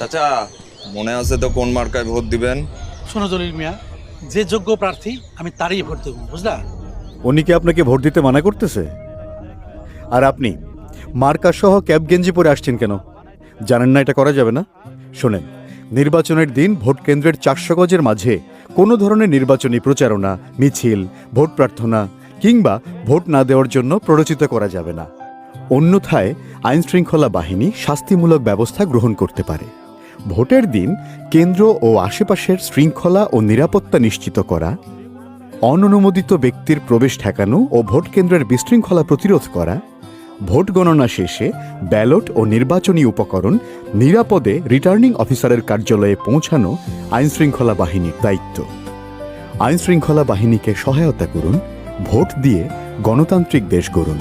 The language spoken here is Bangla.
চাচা, মনে আছে তো কোন মার্কায় ভোট দিবেন? শোনো জলিল মিয়া, যে যোগ্য প্রার্থী আমি তারই ভোট দেবো, বুঝলা? উনি কি আপনাকে ভোট দিতে মানা করতেছে? আর আপনি মার্কা সহ ক্যাব গেঞ্জি পরে আসছেন কেন? জানেন না এটা করা যাবে না? শোনেন, নির্বাচনের দিন ভোট কেন্দ্রের 400 গজের মাঝে কোনো ধরনের নির্বাচনী প্রচারণা, মিছিল, ভোট প্রার্থনা কিংবা ভোট না দেওয়ার জন্য প্ররোচিত করা যাবে না। অন্যথায় আইনশৃঙ্খলা বাহিনী শাস্তিমূলক ব্যবস্থা গ্রহণ করতে পারে। ভোটের দিন কেন্দ্র ও আশেপাশের শৃঙ্খলা ও নিরাপত্তা নিশ্চিত করা, অননুমোদিত ব্যক্তির প্রবেশ ঠেকানো ও ভোট কেন্দ্রের বিশৃঙ্খলা প্রতিরোধ করা, ভোট গণনা শেষে ব্যালট ও নির্বাচনী উপকরণ নিরাপদে রিটার্নিং অফিসারের কার্যালয়ে পৌঁছানো আইনশৃঙ্খলা বাহিনীর দায়িত্ব। আইনশৃঙ্খলা বাহিনীকে সহায়তা করুন, ভোট দিয়ে গণতান্ত্রিক দেশ গড়ুন।